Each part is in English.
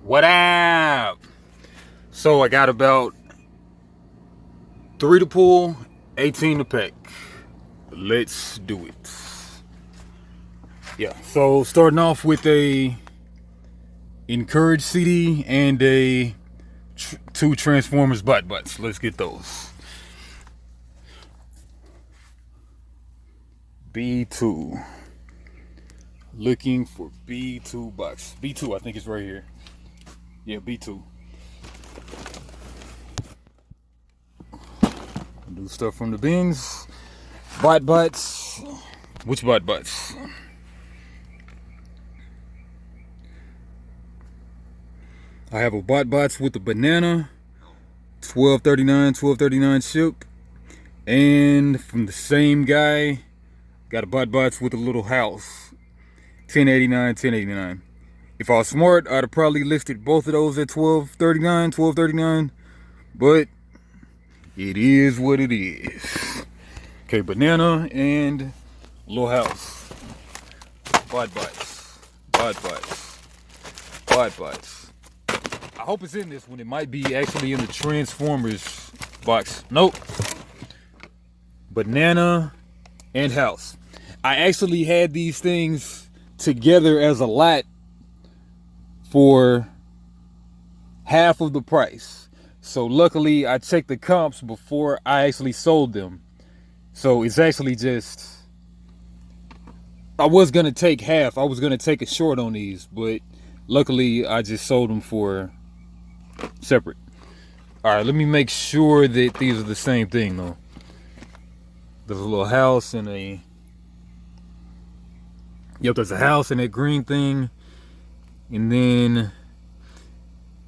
What up? So I got about 3 to pull, 18 to pick. Let's do it. Yeah, so starting off with a Encourage CD and a 2 Transformers butt butts. Let's get those. B2. Looking for B2 box. B2, I think it's right here. Yeah, B2. Do stuff from the bins. Butt butts. Which butt butts? I have a butt butts with the banana. $12.39 ship. And from the same guy, got a butt butts with a little house. $10.89. If I was smart, I'd have probably listed both of those at $12.39. But it is what it is. Okay, banana and little house. Butt butts. Butt butts. Butt butts. I hope it's in this one. It might be actually in the Transformers box. Nope. Banana and house. I actually had these things together as a lot for half of the price. So luckily I checked the comps before I actually sold them. So it's actually just, I was gonna take half. I was gonna take a short on these, but luckily I just sold them for separate. All right, let me make sure that these are the same thing though. There's a little house and a, yep, there's a house and that green thing, and then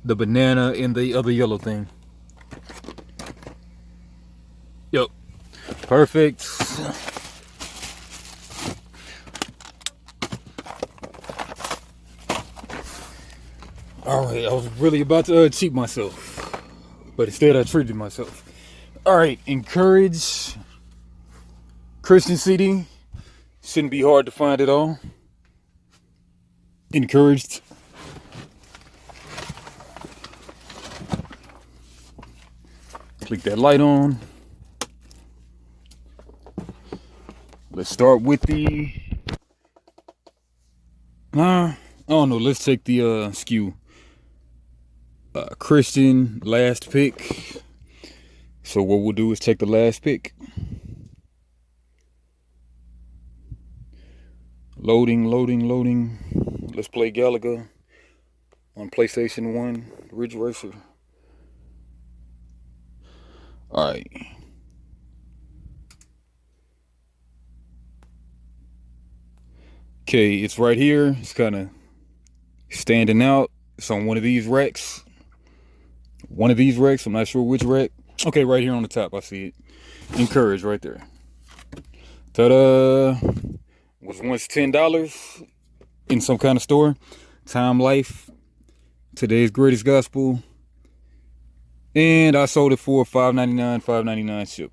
the banana and the other yellow thing. Yep, perfect. All right, I was really about to cheat myself, but instead I treated myself. All right, Encourage Christian CD. Shouldn't be hard to find at all. Encouraged. Click that light on. Let's start with the, I don't know, let's take the SKU. Christian last pick. So what we'll do is take the last pick. Loading. Let's play Galaga on PlayStation 1 Ridge Racer. Alright. Okay, it's right here. It's kind of standing out. It's on one of these racks. I'm not sure which rack. Okay, right here on the top, I see it. Encourage right there. Ta-da! Was once $10 in some kind of store. Time Life. Today's Greatest Gospel. And I sold it for $5.99 ship.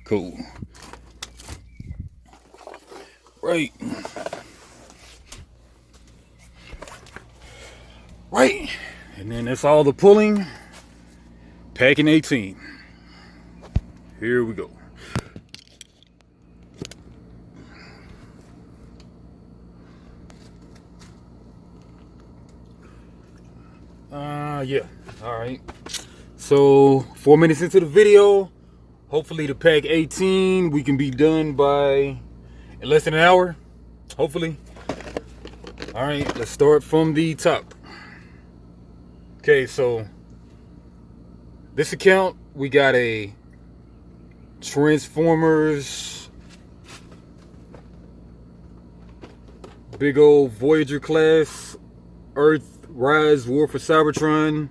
Cool. Right. And then that's all the pulling. Packing 18. Here we go. Yeah. All right. So 4 minutes into the video. Hopefully the pack 18 we can be done by in less than an hour. Hopefully. All right. Let's start from the top. Okay. So this account we got a Transformers big old Voyager class Earth Rise War for Cybertron.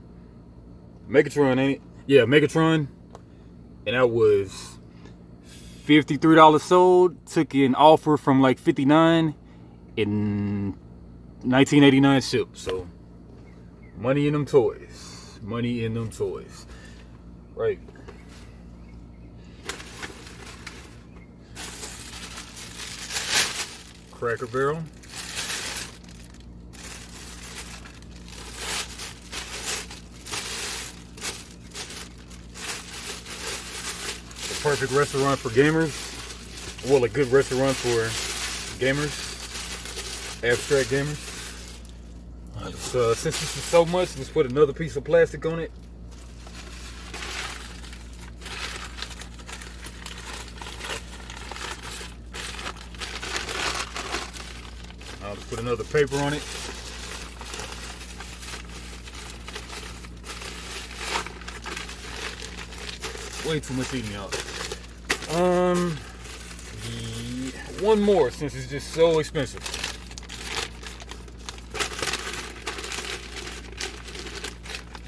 Megatron, ain't it? Yeah, Megatron. And that was $53 sold. Took an offer from like $59 in $19.89 shipped. So money in them toys. Money in them toys. Right. Cracker Barrel. perfect restaurant for gamers. Well, a good restaurant for gamers, abstract gamers. Since this is so much, let's put another piece of plastic on it. I'll just put another paper on it. Way too much eating, y'all. One more, since it's just so expensive.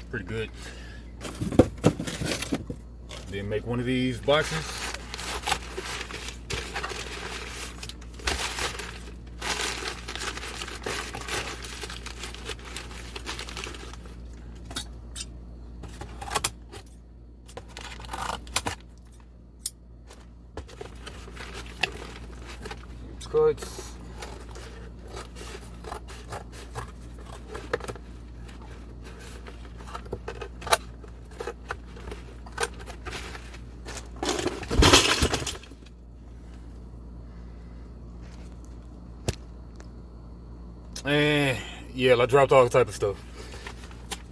Pretty good. Then make one of these boxes. Cuts. And yeah, I dropped all type of stuff.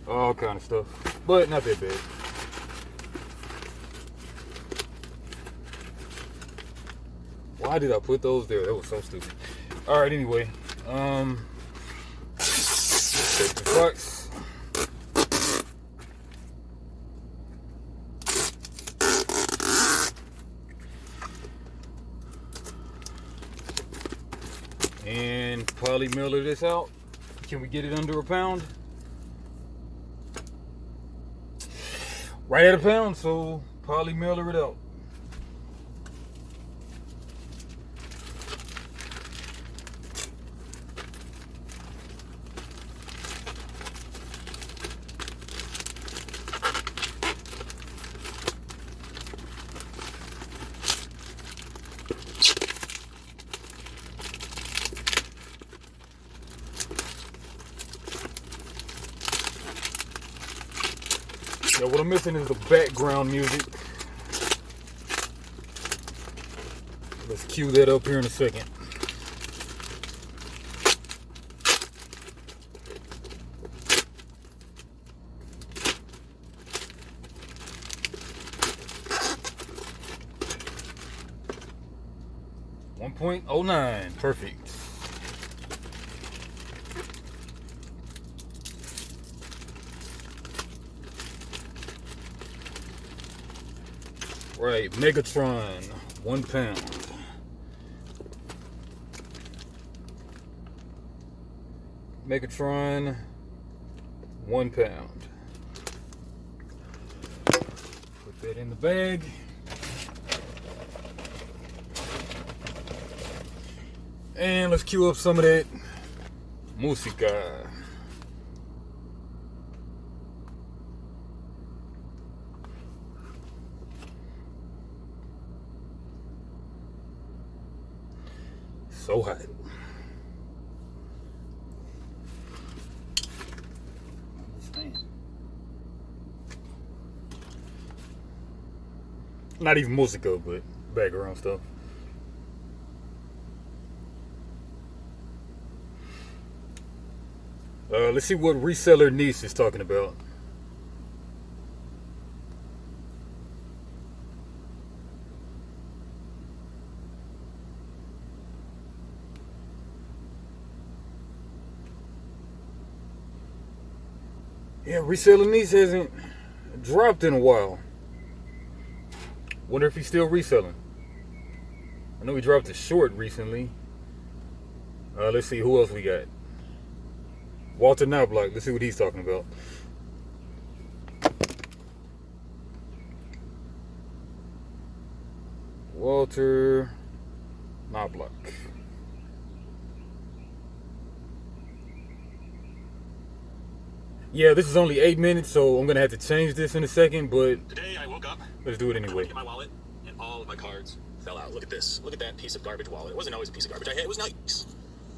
All kind of stuff. But not that bad. Why did I put those there? That was so stupid. Alright, anyway. Take the box. And poly mailer this out. Can we get it under a pound? Right at a pound, so poly mailer it out. Yeah, what I'm missing is the background music. Let's cue that up here in a second. .09, perfect. Right, Megatron, 1 pound. Megatron, 1 pound. Put that in the bag. And let's cue up some of that música. So hot. Not even música, but background stuff. Let's see what reseller niece is talking about. Yeah, reseller niece hasn't dropped in a while. Wonder if he's still reselling. I know he dropped a short recently. Let's see who else we got. Walter Knobloch. Let's see what he's talking about. Walter Knobloch. Yeah, this is only 8 minutes, so I'm gonna have to change this in a second, but today I woke up. Let's do it anyway. My wallet and all of my cards fell out. Look at this. Look at that piece of garbage wallet. It wasn't always a piece of garbage. It was nice.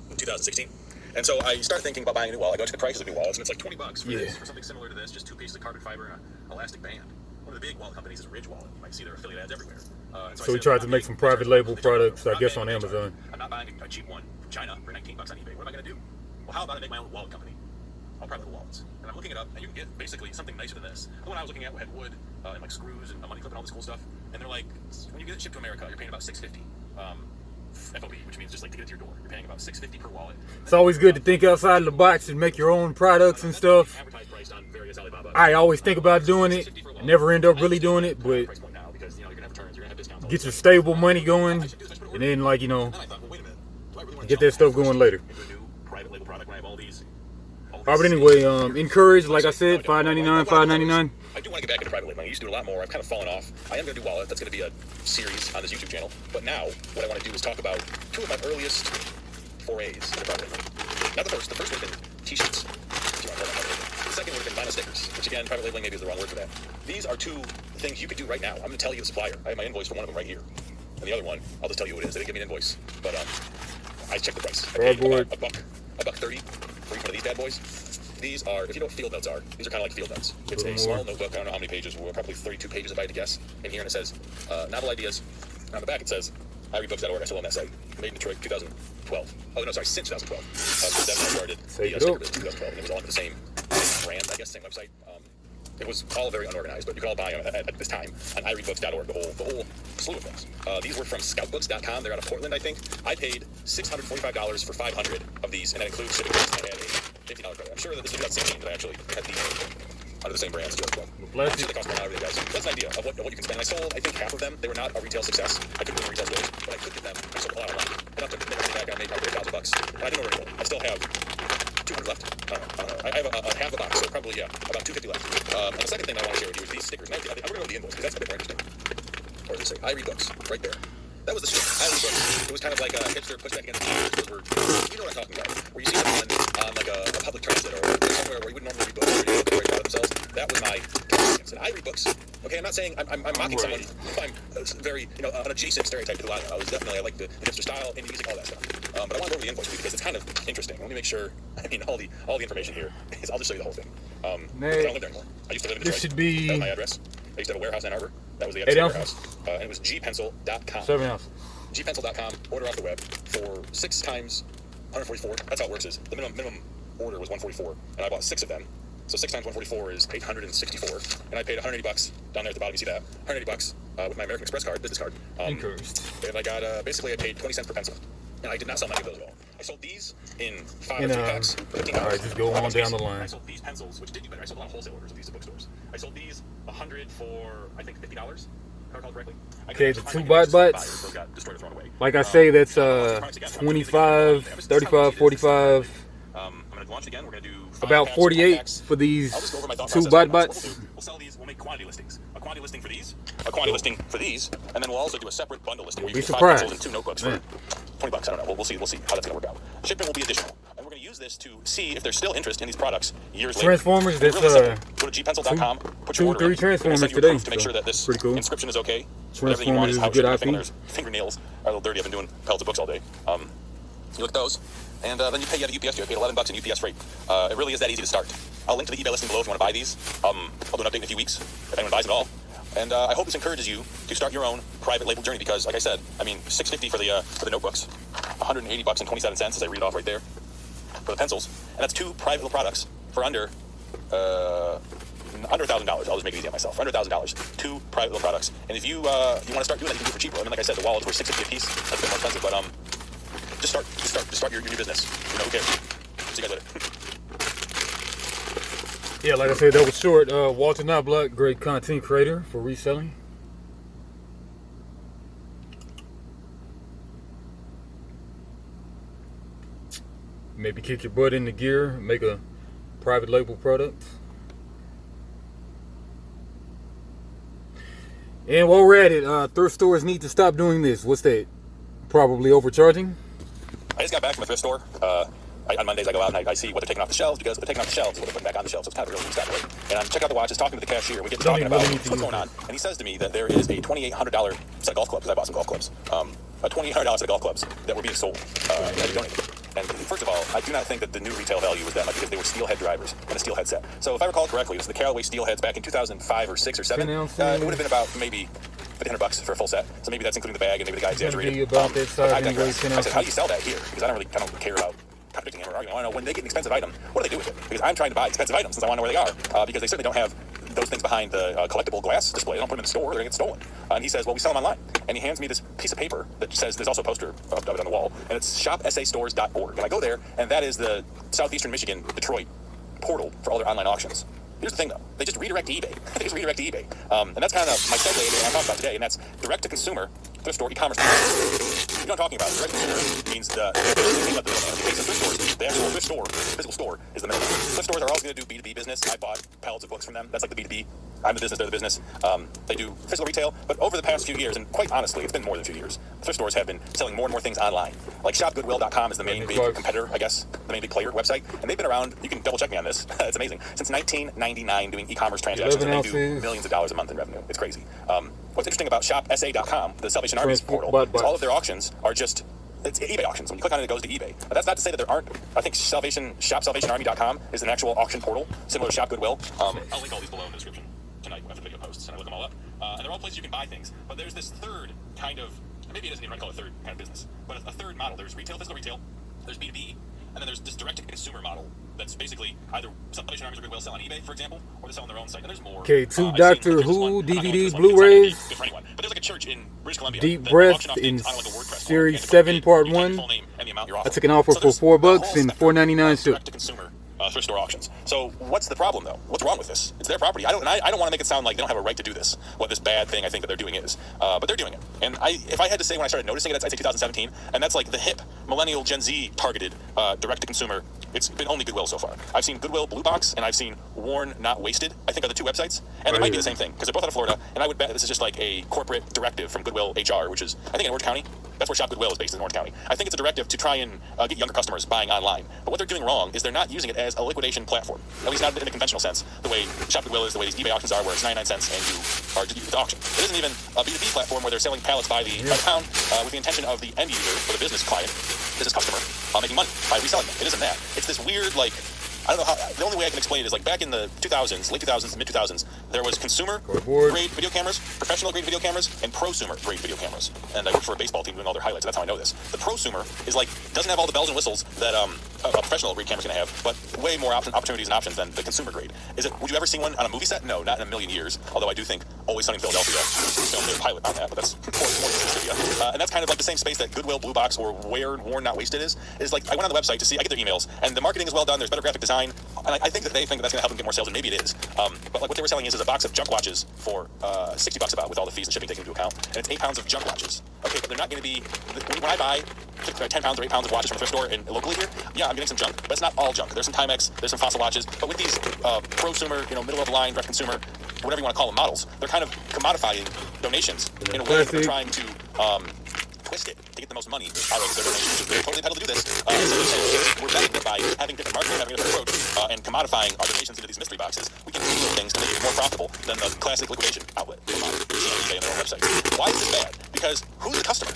In 2016. And so I start thinking about buying a new wallet. I go to the price of new wallets, and it's like $20 for, this, for something similar to this, just 2 pieces of carbon fiber and an elastic band. One of the big wallet companies is Ridge Wallet. You might see their affiliate ads everywhere. So we tried to make some private label products, I guess, on Amazon. I'm not buying a cheap one from China for $19 on eBay. What am I going to do? Well, how about I make my own wallet company? All private label wallets. And I'm looking it up, and you can get basically something nicer than this. The one I was looking at had wood and like screws and a money clip and all this cool stuff. And they're like, when you get it shipped to America, you're paying about $6.50. FOB, which means just like to get it to your door. You're paying about $6.50 per wallet. It's always good to think outside of the box and make your own products and stuff. I always think about doing it. I never end up really doing it, but get your stable money going, and then, like, you know, get that stuff going later. Alright, but anyway, encourage, like I said, $5.99, $5.99. I do want to get back into private labeling. I used to do a lot more. I've kind of fallen off. I am going to do wallet. That's going to be a series on this YouTube channel. But now, what I want to do is talk about two of my earliest forays into private labeling. Not the first. The first would have been t-shirts. If you want to call that private labeling. The second would have been vinyl stickers, which again, private labeling maybe is the wrong word for that. These are two things you could do right now. I'm going to tell you the supplier. I have my invoice for one of them right here. And the other one, I'll just tell you who it is. They didn't give me an invoice. But I checked the price. I paid about a buck $1.30 for each one of these bad boys. These are, if you know what field notes are, these are kind of like field notes. It's a small notebook. I don't know how many pages. Probably 32 pages if I had to guess. In here, and it says novel ideas. And on the back, it says iReadBooks.org. I still own that site. Made in Detroit, 2012. Oh no, sorry, since 2012. That's when I started the sticker business in 2012, and it was all under the same brand, I guess, same website. It was all very unorganized, but you could all buy them at this time on iReadBooks.org. The whole slew of things. These were from ScoutBooks.com. They're out of Portland, I think. I paid $645 for 500 of these, and that includes shipping costs. And I had a $50 credit. I'm sure that this was 2016 that I actually had these under the same brand as 2012. I'm sure they cost more now, everything, guys. That's an idea of what you can spend. I sold, I think, half of them. They were not a retail success. I couldn't go to retail stores, but I could get them. I sold a lot online. And up to the back, I made probably $1,000. And I didn't know where to go. I still have 200 left. I don't know. I have a half a box, so probably, yeah, about 250 left. And the second thing I want to share with you is these stickers. And I'm going to go to the invoice, because that's a bit more interesting. Or does it say iReadBooks right there? That was the sticker. iReadBooks. It was kind of like a hipster pushback against the teachers. You know what I'm talking about. Where you see someone on like a public transit or somewhere where you wouldn't normally read books, where you look right about themselves. That was my experience. And I read books. Okay, I'm not saying I'm mocking somebody. I'm very, an adjacent stereotype to the lot. I like the hipster style, indie music, all that stuff. But I want to go over the invoice because it's kind of interesting. Let me make sure. All the information here is. I'll just show you the whole thing. I don't live there anymore. I used to live in Detroit. This should be. That was my address. I used to have a warehouse in Ann Arbor. That was the FCA warehouse. And it was gpencil.com. 7 ounces. gpencil.com. Order off the web for 6 times 144. That's how it works. Is the minimum order was 144, and I bought 6 of them. So 6 times 144 is 864, and I paid $180 down there at the bottom. You see that $180 with my American Express card, business card. Encouraged. And I got basically I paid 20 cents per pencil, and I did not sell many of those at all. I sold these in 5 or 3 packs. All right, just go on down the line. I sold these pencils, which did do better. I sold a lot of wholesale orders of these to bookstores. I sold these 100 for I think $50. If I recall correctly. Okay, the 2 bite-bites. Like I say, that's 25, 35, 45. I'm going to launch it again. We're going to do about 48 for these 2 bite-bites. We'll sell these. We'll make quantity listings. A quantity listing for these. A quantity listing for these. And then we'll also do a separate bundle listing. Be surprised. 5 pencils and 2 notebooks for $20. I don't know. We'll see how that's going to work out. Shipping will be additional. And we're going to use this to see if there's still interest in these products years later. Transformers. That's go to gpencil.com. Put your order in. 3 Transformers today. To make so sure that this cool. inscription is okay. Transformers is a good IP. Fingernails are a little dirty. I've been doing pellets of books all day. You look at those. And then you pay at UPS. I paid $11 in UPS freight. It really is that easy to start. I'll link to the eBay listing below if you want to buy these. I'll do an update in a few weeks if anyone buys them at all. And I hope this encourages you to start your own private label journey because, like I said, $650 for the notebooks, $180 and 27 cents as I read it off right there for the pencils, and that's 2 private label products for under $1,000. I'll just make it easy on myself. For under $1,000, 2 private label products. And if you want to start doing that, you can do it for cheaper. Like I said, the wallets were $650 a piece. That's a bit more expensive, but just start your new business. Who cares? See you guys later. Yeah, like I said, that was short. Walter Knobloch, great content creator for reselling. Maybe kick your butt into gear, make a private label product. And while we're at it, thrift stores need to stop doing this. What's that? Probably overcharging. I just got back from a thrift store. On Mondays, I go out and I see what they're taking off the shelves because what they're taking off the shelves is what they're putting back on the shelves. So it's kind of a really step away. And I'm checking out the watches, talking to the cashier. We get to talking about what's going on. And he says to me that there is a $2,800 set of golf clubs. I bought some golf clubs. A $2,800 set of golf clubs that were being sold. And I donated. And first of all, I do not think that the new retail value was that much because they were steelhead drivers and a steelhead set. So if I recall correctly, it was the Callaway steelheads back in 2005 or 6 or 7. It would have been about maybe $1,500 for a full set. So maybe that's including the bag, and maybe the guy exaggerated. I digress. I said, how do you sell that here? Because I don't care about contradicting him or arguing. I want to know, when they get an expensive item, what do they do with it? Because I'm trying to buy expensive items since I want to know where they are. Because they certainly don't have those things behind the collectible glass display. They don't put them in the store. They're going to get stolen. And he says, well, we sell them online. And he hands me this piece of paper that says, there's also a poster of it on the wall, and it's shopsastores.org. And I go there, and that is the Southeastern Michigan, Detroit portal for all their online auctions. Here's the thing, though. They just redirect to eBay. And that's kind of my segue to what I'm talking about today, and that's direct-to-consumer thrift store e-commerce. You know what I'm talking about. Direct-to-consumer means the thrift stores. The actual thrift store, physical store, is the middleman. Thrift stores are always going to do B2B business. I bought pallets of books from them. That's like the B2B. I'm the business, they're the business. They do physical retail, but over the past few years, and quite honestly, it's been more than a few years, thrift stores have been selling more and more things online. Like shopgoodwill.com is the main big competitor, I guess, the main big player website, and they've been around, you can double check me on this, it's amazing, since 1999 doing e-commerce transactions, and they do millions of dollars a month in revenue. It's crazy. What's interesting about shopsa.com, the Salvation Army's portal, is all of their auctions are just, it's eBay auctions. When you click on it, it goes to eBay. But that's not to say that there aren't. I think shopsalvationarmy.com is an actual auction portal, similar to Shop Goodwill. I'll link all these below in the description tonight after the video posts, and I look them all up. And they're all places you can buy things. But there's this third kind of, maybe it isn't even right to call it a third kind of business, but a third model. There's retail, physical retail, there's B2B, and then there's this direct-to-consumer model that's basically either Salvation Army or Goodwill sell on eBay, for example, or they sell on their own site. And there's more. Okay, two Doctor Who DVD Blu-rays. But there's like a church in British Columbia. Deep Breath in Series 7 Part 1. I took an offer for $4 and $4.99 too. Direct-to-consumer thrift store auctions. So what's the problem, though? What's wrong with this? It's their property. I don't want to make it sound like they don't have a right to do this, what this bad thing I think that they're doing is. But they're doing it. And if I had to say when I started noticing it, I'd say 2017. And that's like the hip, millennial, Gen Z targeted direct-to-consumer. It's been only Goodwill so far. I've seen Goodwill Blue Box, and I've seen Worn Not Wasted, I think are the two websites. And it might be the same thing, because they're both out of Florida. And I would bet this is just like a corporate directive from Goodwill HR, which is, I think, in Orange County. That's where Shop Goodwill is based, in Orange County. I think it's a directive to try and get younger customers buying online. But what they're doing wrong is they're not using it as a liquidation platform. At least not in the conventional sense. The way Shop Goodwill is, the way these eBay auctions are, where it's 99 cents and you are the auction. It isn't even a B2B platform where they're selling pallets by the pound with the intention of the end user or the business client, business customer, making money by reselling them. It isn't that. It's this weird, like, I don't know how, the only way I can explain it is like back in the 2000s, late 2000s, mid 2000s, there was consumer grade video cameras, professional grade video cameras, and prosumer grade video cameras. And I worked for a baseball team doing all their highlights, so that's how I know this. The prosumer is like, doesn't have all the bells and whistles that a professional grade camera's gonna have, but way more opportunities and options than the consumer grade. Would you ever see one on a movie set? No, not in a million years. Although I do think Always Sunny in Philadelphia filmed their pilot on that, but that's more trivia. And that's kind of like the same space that Goodwill Blue Box or Worn Not Wasted is like, I went on the website to see, I get their emails, and the marketing is well done, there's better graphic design, and I think that they think that that's going to help them get more sales, and maybe it is. But like what they were selling is a box of junk watches for $60 about, with all the fees and shipping taken into account, and it's 8 pounds of junk watches. Okay, but they're not going to be, when I buy 10 pounds or 8 pounds of watches from a thrift store and locally here, yeah, I'm getting some junk, but it's not all junk. There's some Timex, there's some Fossil watches, but with these prosumer, middle of the line, direct consumer, whatever you want to call them, models, they're kind of commodifying donations in a way that they're trying to twist it to get the most money out of their donations. They're totally entitled to do this. So we're betting that by having different marketing, having a different approach, and commodifying our donations into these mystery boxes, we can do things to make it more profitable than the classic liquidation outlet on eBay and their own website. Why is this bad? Because who's the customer?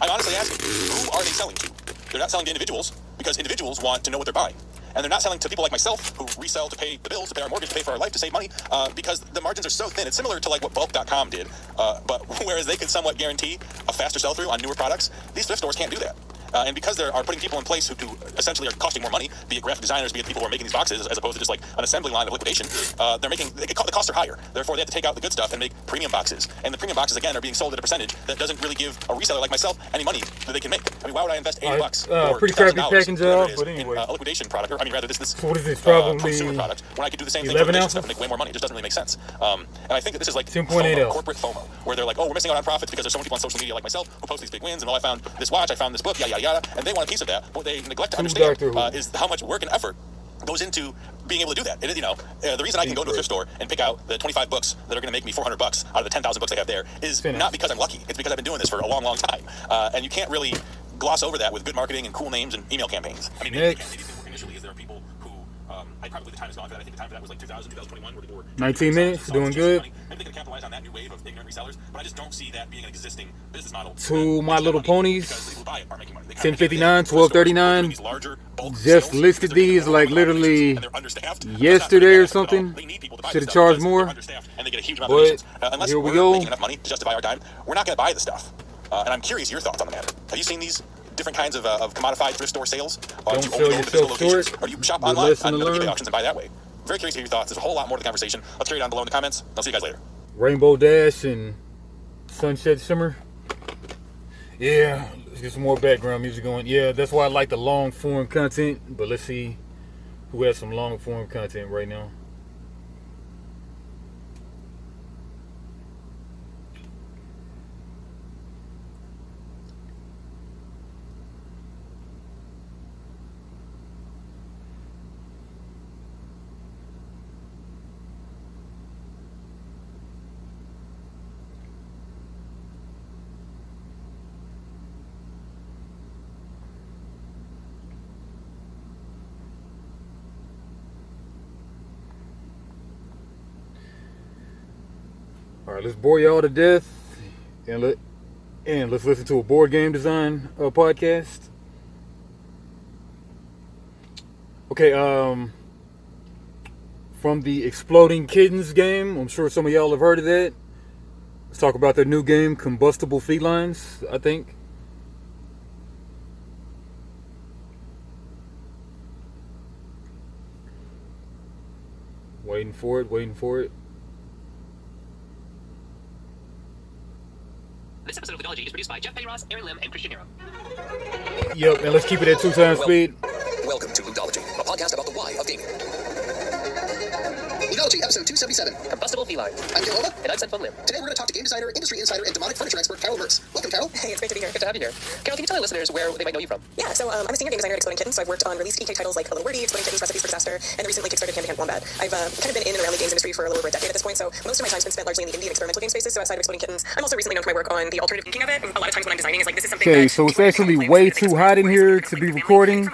I'm honestly asking, who are they selling to? They're not selling to individuals, because individuals want to know what they're buying. And they're not selling to people like myself who resell to pay the bills, to pay our mortgage, to pay for our life, to save money, because the margins are so thin. It's similar to like what Bulk.com did, but whereas they can somewhat guarantee a faster sell-through on newer products, these thrift stores can't do that. And because they are putting people in place who essentially are costing more money, be it graphic designers, be it people who are making these boxes, as opposed to just like an assembly line of liquidation, the costs are higher. Therefore, they have to take out the good stuff and make premium boxes. And the premium boxes, again, are being sold at a percentage that doesn't really give a reseller like myself any money that they can make. I mean, why would I invest $80 or pretty crappy packing job, but anyway, in a liquidation product, or I mean, rather this what is this, probably consumer product, when I could do the same thing for liquidation stuff and make way more money? It just doesn't really make sense. And I think that this is like FOMO, corporate FOMO, where they're like, oh, we're missing out on profits because there's so many people on social media like myself who post these big wins, and oh, I found this watch, I found this book, yada yada yada, and they want a piece of that. What they neglect to understand is how much work and effort goes into being able to do that. It is, the reason I can go to a thrift store and pick out the 25 books that are going to make me $400 out of the 10,000 books I have there is not because I'm lucky. It's because I've been doing this for a long, long time. And you can't really gloss over that with good marketing and cool names and email campaigns. I mean, maybe they've been working initially is there are people who probably the time is gone for that. I think the time for that was like 2021, where people were 19 minutes, doing good. Maybe they could capitalize on that new wave of ignorant resellers, but I just don't see that being an existing business model. To My Little Ponies, $10.59, $12.39. Just listed these like literally yesterday or something. Should have charged more. But here we go. Enough money to justify our time. We're not going to buy the stuff. And I'm curious your thoughts on the matter. Have you seen these different kinds of commodified thrift store sales? Don't sell yourself short. Or do you shop online on eBay auctions and buy that way? Very curious to hear your thoughts. There's a whole lot more to the conversation. Let's carry it on below in the comments. I'll see you guys later. Rainbow Dash and Sunset Shimmer. Yeah, let's get some more background music going. Yeah, that's why I like the long form content. But let's see who has some long form content right now. All right, let's bore y'all to death, and let's listen to a board game design podcast. Okay, from the Exploding Kittens game, I'm sure some of y'all have heard of that. Let's talk about their new game, Combustible Felines, I think. Waiting for it. This episode of Legology is produced by Jeff Payross, Aaron Lim, and Christian Nero. Yep, and let's keep it at 2x speed. Welcome to Ludology, a podcast about the why of gaming. Ludology, episode 277. Combustible Feline. I'm Gil Hova. And I'm Seth Von Lim. Today we're going to talk to game designer, industry insider, and demonic furniture expert Carol Mertz. Welcome, Carol. Hey, it's great to be here. Good to have you here. Carol, can you tell our listeners where they might know you from? Yeah, so I'm a senior game designer at Exploding Kittens, so I've worked on released EK titles like A Little Wordy, Exploding Kittens, Recipes for Disaster, and the recently Kickstarted Hand to Hand Wombat. I've kind of been in and around the games industry for a little over a decade at this point, so most of my time's been spent largely in the indie and experimental game spaces, so outside of Exploding Kittens, I'm also recently known for my work on the alternative geeking of it. A lot of times when I'm designing is like, this is something Okay, that so it's actually way too hot in here to be recording,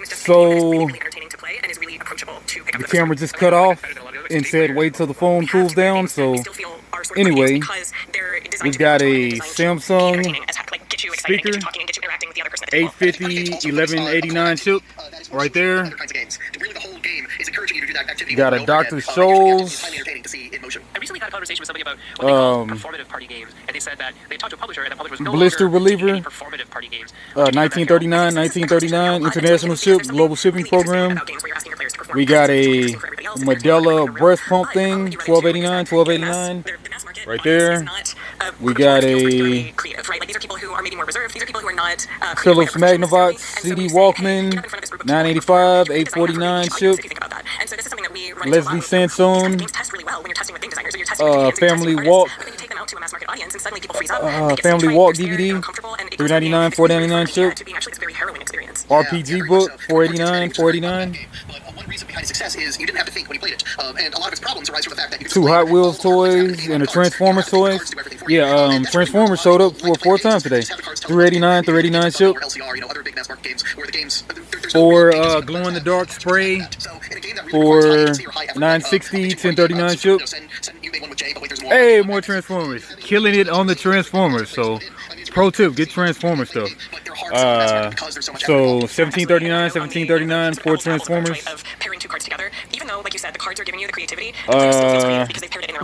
so the camera just cut off and said wait till the phone cools down. So anyway, we've got a Samsung speaker, 850 1189 chip right there. Got a Dr. Scholl's I recently had a conversation with somebody about what they call performative party games, and they said that they talked to a publisher, and the publisher was no blister longer reliever, making performative party games. 1939 international ship, global shipping program. We got a Medela breast pump thing, $12.89 right there. We got a Philips Magnavox CD Walkman, $9.85, $8.49 ship. Leslie Sansone, Family Walk, Family Walk DVD, $3.99, $4.99 ship. RPG book, $4.89, $4.89. One reason behind success is you didn't have to think when you played it, and a lot of its problems arise from the fact that you Two Hot Wheels toys and a Transformers toys. Yeah, Transformers showed up for 4 times today. $3.89, $3.89 ship. For glow in the dark spray for $9.60, $10.39 ship. Hey, more Transformers. Killing it on the Transformers. So, pro tip, get Transformers stuff. So $17.39, $17.39 for Transformers. Pairing 2 cards together, even though, like you said, the cards are giving you the creativity.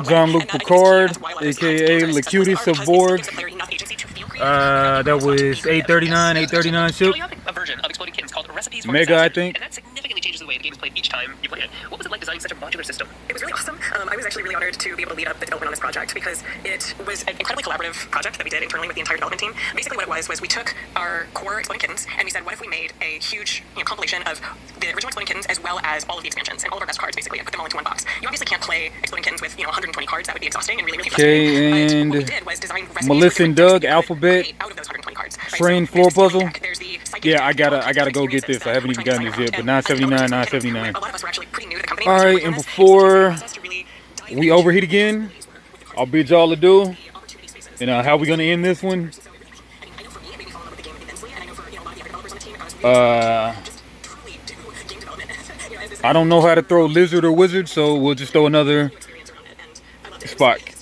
Jean-Luc Picard, aka Lacutus of boards. That was $8.39, $8.39 ship. A version of Exploding Kittens called Recipes for Mega, Disaster, I think. and that significantly changes the way the game is played each time you play it. What was it like designing such a modular system? It was really awesome. I was actually really honored to be able to lead up the development on this project because it was an incredibly collaborative project that we did internally with the entire development team. Basically what it was we took our core Exploding Kittens and we said, what if we made a huge compilation of the original Exploding Kittens as well as all of the expansions and all of our best cards, basically, and put them all into one box. You obviously can't play Exploding Kittens with 120 cards. That would be exhausting and really, really frustrating. Okay, and what we did was design Melissa and Doug Alphabet out of those 120 cards. Train floor puzzle. Yeah, I gotta go get this. I haven't even gotten this yet, but $9.79, $9.79. All right, and before we overheat again, I'll bid y'all adieu. And how we gonna end this one? I don't know how to throw lizard or wizard, so we'll just throw another experience around it, and I loved it. Spock.